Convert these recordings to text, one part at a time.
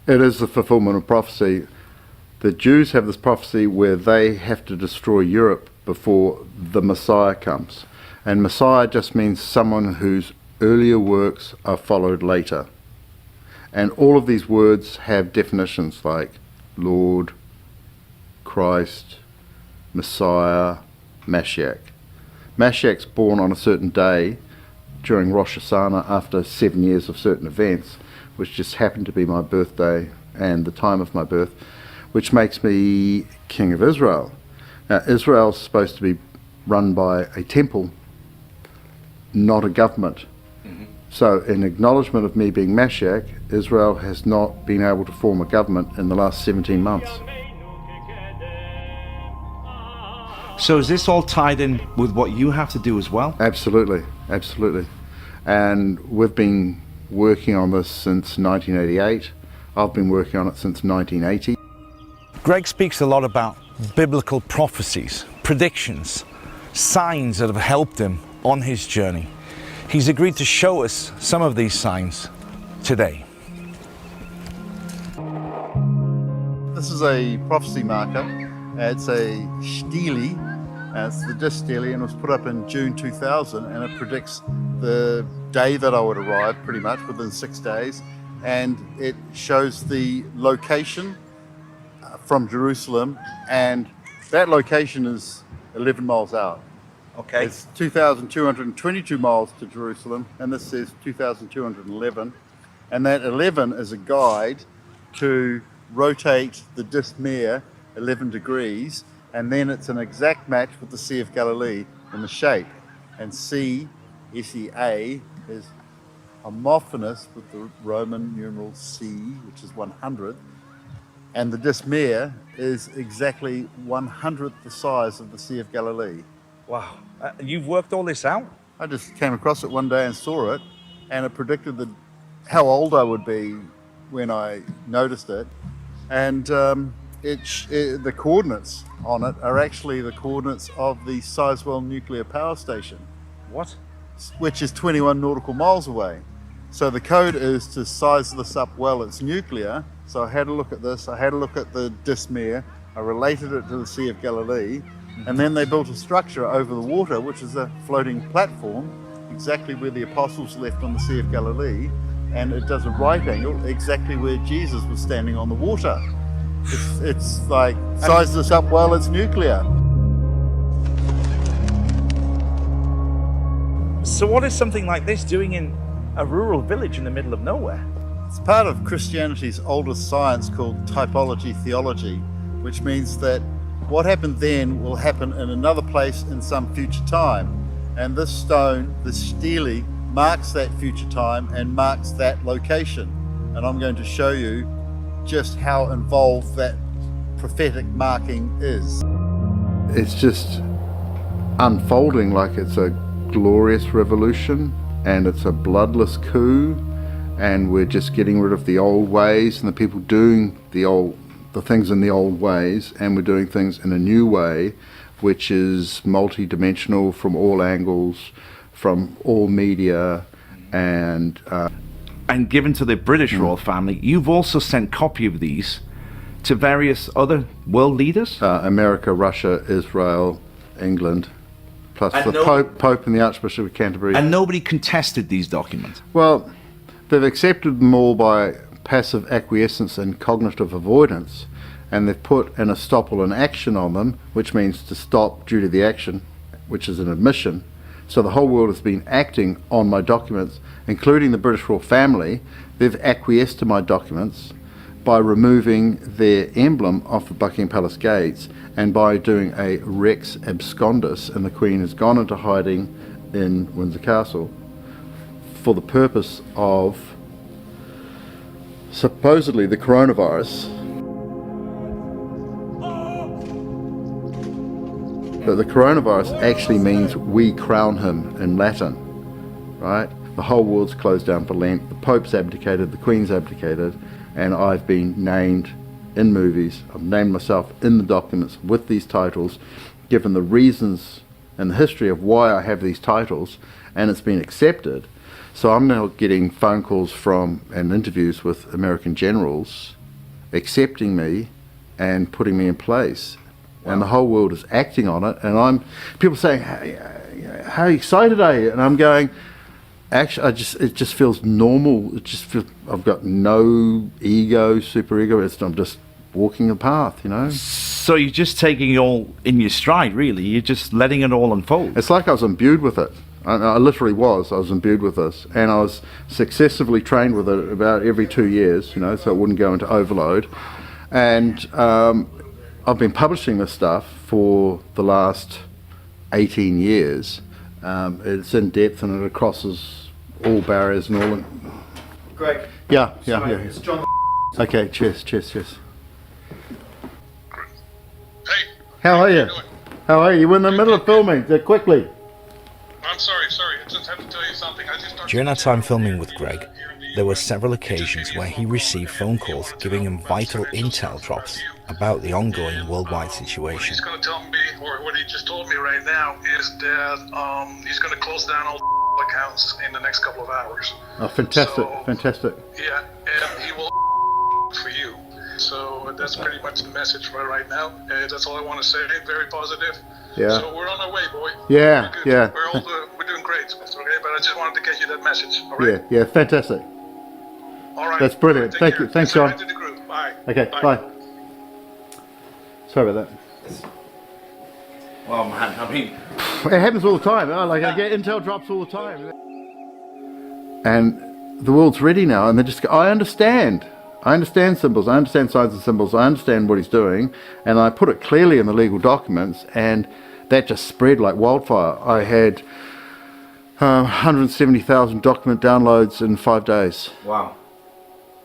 It is the fulfillment of prophecy. The Jews have this prophecy where they have to destroy Europe before the Messiah comes. And Messiah just means someone whose earlier works are followed later. And all of these words have definitions like Lord, Christ, Messiah, Mashiach. Mashiach's born on a certain day during Rosh Hashanah after 7 years of certain events, which just happened to be my birthday and the time of my birth, which makes me King of Israel. Now, Israel's supposed to be run by a temple, not a government. So in acknowledgement of me being Mashiach, Israel has not been able to form a government in the last 17 months. So is this all tied in with what you have to do as well? Absolutely, absolutely. And we've been working on this since 1988. I've been working on it since 1980. Greg speaks a lot about biblical prophecies, predictions, signs that have helped him on his journey. He's agreed to show us some of these signs today. This is a prophecy marker. It's a stele. It's the disc stele, and it was put up in June 2000, and it predicts the day that I would arrive, pretty much within 6 days, and it shows the location from Jerusalem, and that location is 11 miles out. Okay. It's 2,222 miles to Jerusalem, and this says 2,211, and that 11 is a guide to rotate the disc mirror 11 degrees, and then it's an exact match with the Sea of Galilee in the shape. And C, S-E-A, is homophonous with the Roman numeral C, which is 100, and the disc mirror is exactly 100th the size of the Sea of Galilee. Wow. You've worked all this out? I just came across it one day and saw it, and it predicted how old I would be when I noticed it. And the coordinates on it are actually the coordinates of the Sizewell nuclear power station. What? Which is 21 nautical miles away. So the code is to size this up well, it's nuclear. So I had a look at this, I had a look at the Dismere, I related it to the Sea of Galilee, and then they built a structure over the water, which is a floating platform, exactly where the apostles left on the Sea of Galilee, and it does a right angle exactly where Jesus was standing on the water. It's like, size this up well, it's nuclear. So what is something like this doing in a rural village in the middle of nowhere? It's part of Christianity's oldest science called typology theology, which means that what happened then will happen in another place in some future time. And this stone, this stele, marks that future time and marks that location. And I'm going to show you just how involved that prophetic marking is. It's just unfolding like it's a glorious revolution, and it's a bloodless coup, and we're just getting rid of the old ways and the people doing the things in the old ways, and we're doing things in a new way, which is multi-dimensional from all angles, from all media, and given to the British royal family. You've also sent copy of these to various other world leaders? America, Russia, Israel, England, plus the Pope and the Archbishop of Canterbury. And nobody contested these documents? Well, they've accepted them all by passive acquiescence and cognitive avoidance, and they've put an estoppel in action on them, which means to stop due to the action, which is an admission. So the whole world has been acting on my documents, including the British royal family. They've acquiesced to my documents by removing their emblem off the Buckingham Palace gates and by doing a Rex Abscondus, and the Queen has gone into hiding in Windsor Castle for the purpose of supposedly the coronavirus. But the coronavirus actually means we crown him in Latin, right? The whole world's closed down for Lent, the Pope's abdicated, the Queen's abdicated, and I've been named in movies, I've named myself in the documents with these titles, given the reasons and the history of why I have these titles, and it's been accepted. So I'm now getting phone calls from and interviews with American generals accepting me and putting me in place. Wow. And the whole world is acting on it. And people saying, how excited are you? And I'm going, actually, it just feels normal. It just feels, I've got no ego, super ego. I'm just walking the path, you know. So you're just taking it all in your stride, really. You're just letting it all unfold. It's like I was imbued with it. I literally was. I was imbued with this, and I was successively trained with it about every 2 years, you know, so it wouldn't go into overload. And I've been publishing this stuff for the last 18 years. It's in depth and it crosses all barriers and all. Greg. Yeah. It's John. Okay, cheers. Hey. How are you? doing? How are you? You were in the middle of filming. Quickly. I'm sorry. I just have to tell you something. During our time filming with Greg, there were several occasions where he received phone calls giving him vital intel drops about the ongoing worldwide What situation. he's going to tell me, or what he just told me right now, is that he's going to close down all accounts in the next couple of hours. Oh, fantastic, So, fantastic. Yeah, and he will for you. So that's pretty much the message for right now. That's all I want to say. Very positive. Yeah. So we're on our way, boy. Yeah, We're good. yeah. We're doing great. Okay, but I just wanted to get you that message. All right. Yeah, fantastic. All right. That's brilliant. Take Thank care. you. Thanks, Say hi John. to the group. Bye. Okay, bye. Sorry about that. Well, man, I mean, It happens all the time. Like I get intel drops all the time. And the world's ready now, and they just go, I understand symbols, I understand signs and symbols, I understand what he's doing, and I put it clearly in the legal documents, and that just spread like wildfire. I had 170,000 document downloads in 5 days. wow.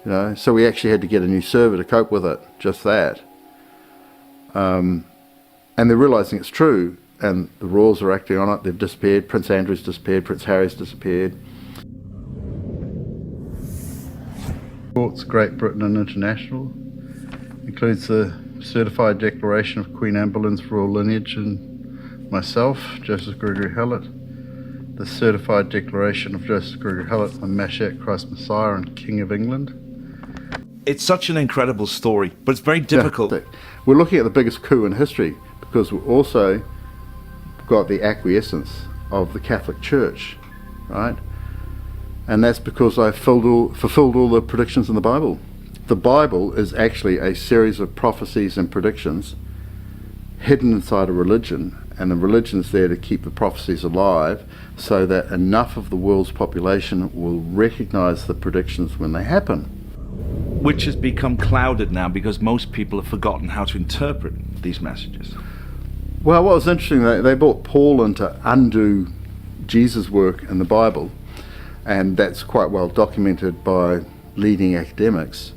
You know, so we actually had to get a new server to cope with it, just that. And they're realizing it's true, and the royals are acting on it. They've disappeared. Prince Andrew's disappeared. Prince Harry's disappeared. Courts, Great Britain and International, includes the certified declaration of Queen Anne Boleyn's royal lineage and myself, Joseph Gregor Hallet. The certified declaration of Joseph Gregor Hallet, the Mashiach, Christ Messiah and King of England. It's such an incredible story, but it's very difficult. Yeah, we're looking at the biggest coup in history because we've also got the acquiescence of the Catholic Church, right? And that's because I fulfilled all the predictions in the Bible. The Bible is actually a series of prophecies and predictions hidden inside a religion, and the religion's there to keep the prophecies alive so that enough of the world's population will recognize the predictions when they happen. Which has become clouded now because most people have forgotten how to interpret these messages. Well, what was interesting, they brought Paul in to undo Jesus' work in the Bible, and that's quite well documented by leading academics.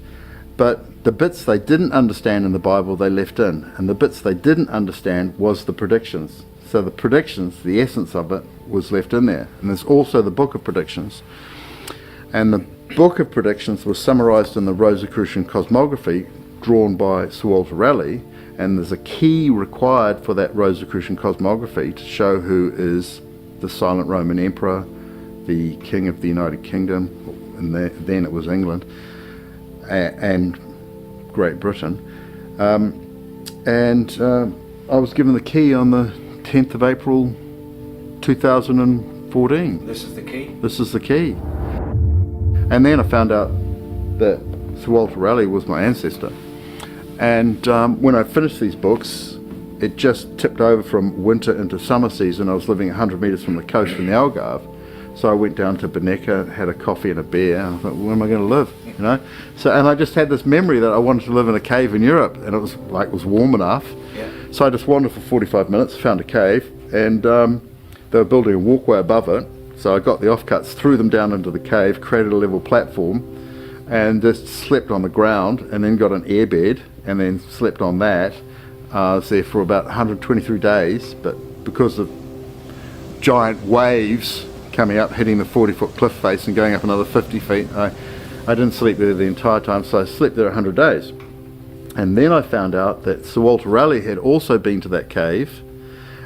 But the bits they didn't understand in the Bible, they left in, and the bits they didn't understand was the predictions. So the predictions, the essence of it, was left in there. And there's also the Book of Predictions. And the Book of Predictions was summarized in the Rosicrucian cosmography drawn by Sir Walter Raleigh, and there's a key required for that Rosicrucian cosmography to show who is the silent Roman Emperor, the King of the United Kingdom, and then it was England, and Great Britain. I was given the key on the 10th of April 2014. This is the key? This is the key. And then I found out that Sir Walter Raleigh was my ancestor. And when I finished these books, it just tipped over from winter into summer season. I was living 100 metres from the coast in the Algarve. So I went down to Beneka, had a coffee and a beer, and I thought, where am I going to live? You know? And I just had this memory that I wanted to live in a cave in Europe, and it was warm enough. Yeah. So I just wandered for 45 minutes, found a cave, and they were building a walkway above it. So I got the offcuts, threw them down into the cave, created a level platform, and just slept on the ground, and then got an airbed, and then slept on that. I was there for about 123 days, but because of giant waves coming up, hitting the 40-foot cliff face and going up another 50 feet, I didn't sleep there the entire time, so I slept there 100 days. And then I found out that Sir Walter Raleigh had also been to that cave,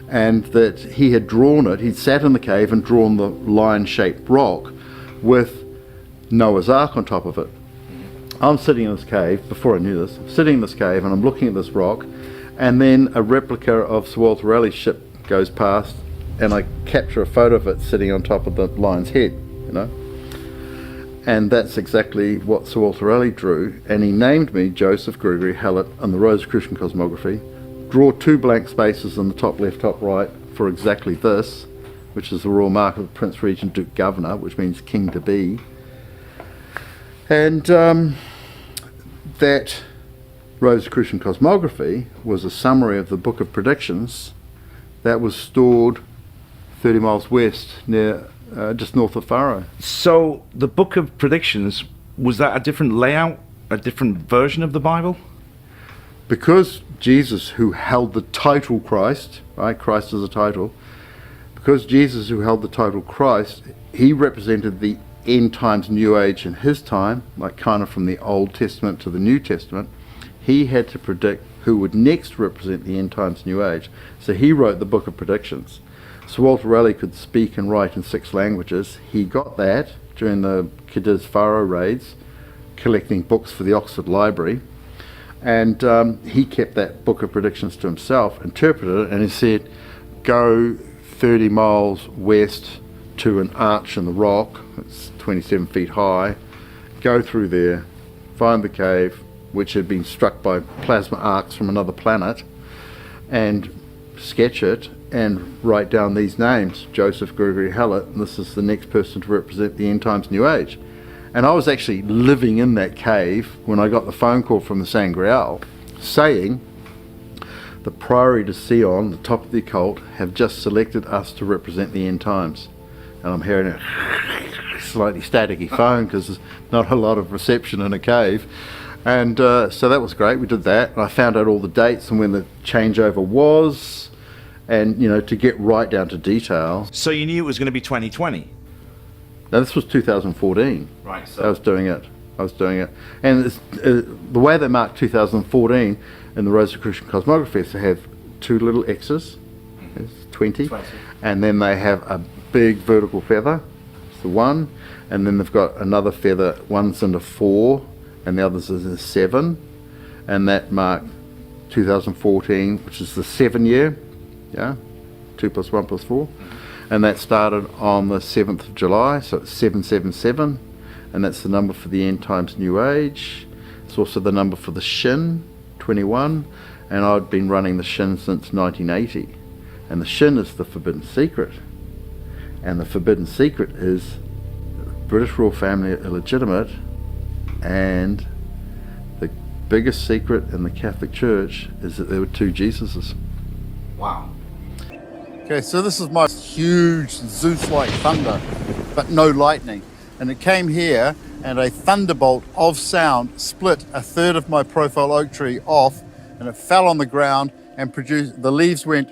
and that he had drawn it, he'd sat in the cave and drawn the lion-shaped rock with Noah's Ark on top of it. I'm sitting in this cave, before I knew this, I'm sitting in this cave and I'm looking at this rock, and then a replica of Sir Walter Raleigh's ship goes past, and I capture a photo of it sitting on top of the lion's head, you know. And that's exactly what Sir Walter Raleigh drew, and he named me Joseph Gregor Hallet on the Rosicrucian cosmography. Draw 2 blank spaces in the top left, top right for exactly this, which is the royal mark of the Prince Regent Duke Governor, which means king to be. And that Rosicrucian cosmography was a summary of the Book of Predictions that was stored 30 miles west, near just north of Faro. So the Book of Predictions, was that a different layout, a different version of the Bible? Because Jesus, who held the title Christ, right, Christ is a title, because Jesus, who held the title Christ, he represented the end times New Age in his time, like kind of from the Old Testament to the New Testament. He had to predict who would next represent the end times New Age. So he wrote the Book of Predictions. Sir Walter Raleigh could speak and write in 6 languages. He got that during the Cadiz Faro raids, collecting books for the Oxford Library. And he kept that Book of Predictions to himself, interpreted it, and he said, go 30 miles west to an arch in the rock, it's 27 feet high, go through there, find the cave, which had been struck by plasma arcs from another planet, and sketch it and write down these names, Joseph Gregor Hallet, and this is the next person to represent the end times New Age. And I was actually living in that cave when I got the phone call from the Sangreal saying the Priory de Sion, the top of the occult, have just selected us to represent the end times. And I'm hearing a slightly staticky phone because there's not a lot of reception in a cave. And so that was great. We did that. And I found out all the dates and when the changeover was, and, you know, to get right down to detail. So you knew it was going to be 2020? Now this was 2014. Right. So I was doing it. And it's, the way they mark 2014 in the Rosicrucian cosmography is to have 2 little X's, it's 20, and then they have a big vertical feather, it's the 1, and then they've got another feather, one's in a 4 and the other's is a 7, and that marked 2014, which is the 7 year, yeah, 2 plus 1 plus 4, and that started on the 7th of July, so it's 777, and that's the number for the end times New Age. It's also the number for the Shin, 21, and I'd been running the Shin since 1980, and the Shin is the Forbidden Secret, and the Forbidden Secret is British royal family are illegitimate, and the biggest secret in the Catholic Church is that there were 2 Jesuses. wow. Okay, so this is my huge Zeus-like thunder, but no lightning. And it came here, and a thunderbolt of sound split 1/3 of my profile oak tree off, and it fell on the ground and produced, the leaves went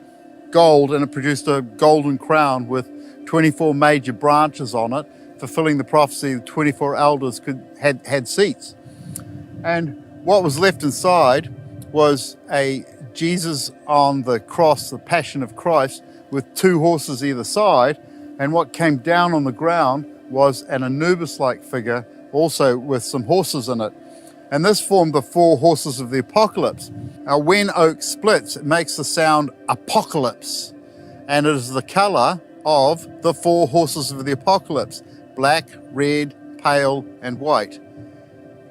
gold, and it produced a golden crown with 24 major branches on it, fulfilling the prophecy that 24 elders had seats. And what was left inside was a Jesus on the cross, the Passion of Christ, with 2 horses either side, and what came down on the ground was an Anubis-like figure, also with some horses in it. And this formed the 4 horses of the apocalypse. Now, when oak splits, it makes the sound apocalypse, and it is the color of the 4 horses of the apocalypse: black, red, pale, and white.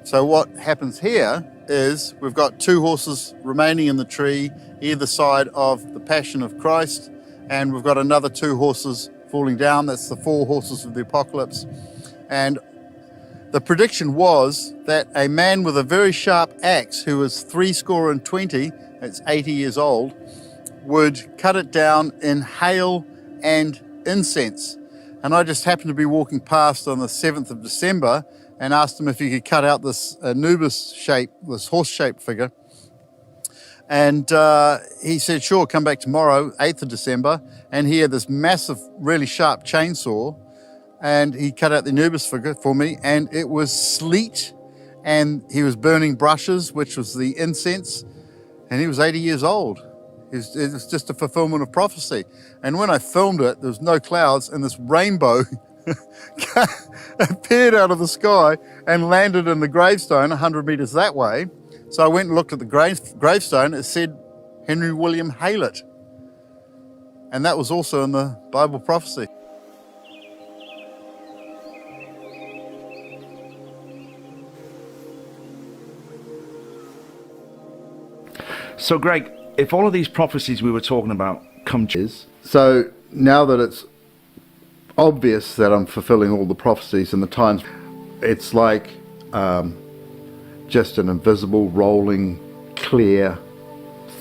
So what happens here is we've got 2 horses remaining in the tree, either side of the Passion of Christ, and we've got another 2 horses falling down. That's the 4 horses of the apocalypse. And the prediction was that a man with a very sharp axe, who was 20, that's 80 years old, would cut it down in hail and incense. And I just happened to be walking past on the 7th of December and asked him if he could cut out this Anubis shape, this horse-shaped figure. And he said, sure, come back tomorrow, 8th of December. And he had this massive, really sharp chainsaw, and he cut out the Anubis figure for me, and it was sleet, and he was burning brushes, which was the incense, and he was 80 years old. It was just a fulfillment of prophecy. And when I filmed it, there was no clouds, and this rainbow appeared out of the sky and landed in the gravestone 100 metres that way. So I went and looked at the gravestone. It said Henry William Hallet. And that was also in the Bible prophecy. So, Greg, if all of these prophecies we were talking about come true, So now that it's obvious that I'm fulfilling all the prophecies and the times, it's like just an invisible, rolling, clear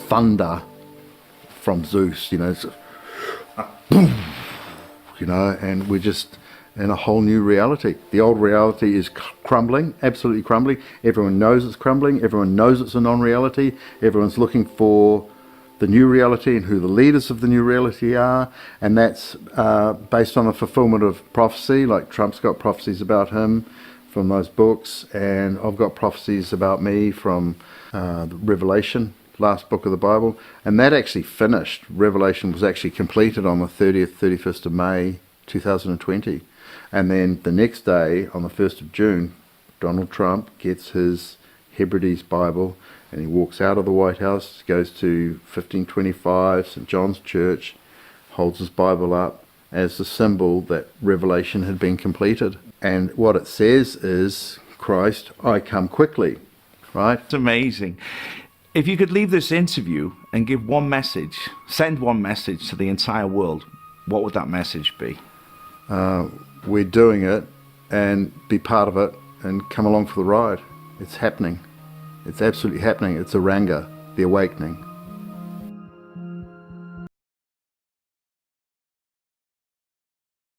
thunder from Zeus, you know, it's, boom, you know, and we're just in a whole new reality. The old reality is crumbling, absolutely crumbling. Everyone knows it's crumbling. Everyone knows it's a non-reality. Everyone's looking for the new reality and who the leaders of the new reality are, and that's based on the fulfillment of prophecy. Like Trump's got prophecies about him from those books, and I've got prophecies about me from the Revelation, last book of the Bible, and that actually finished. Revelation was actually completed on the 30th, 31st of May 2020, and then the next day, on the 1st of June, Donald Trump gets his Hebrides Bible and he walks out of the White House, goes to 1525 St. John's Church, holds his Bible up as the symbol that Revelation had been completed. And what it says is, Christ, I come quickly, right? it's amazing. If you could leave this interview and give one message, send one message to the entire world, what would that message be? We're doing it, and be part of it and come along for the ride. It's happening. It's absolutely happening. It's Aranga, the awakening.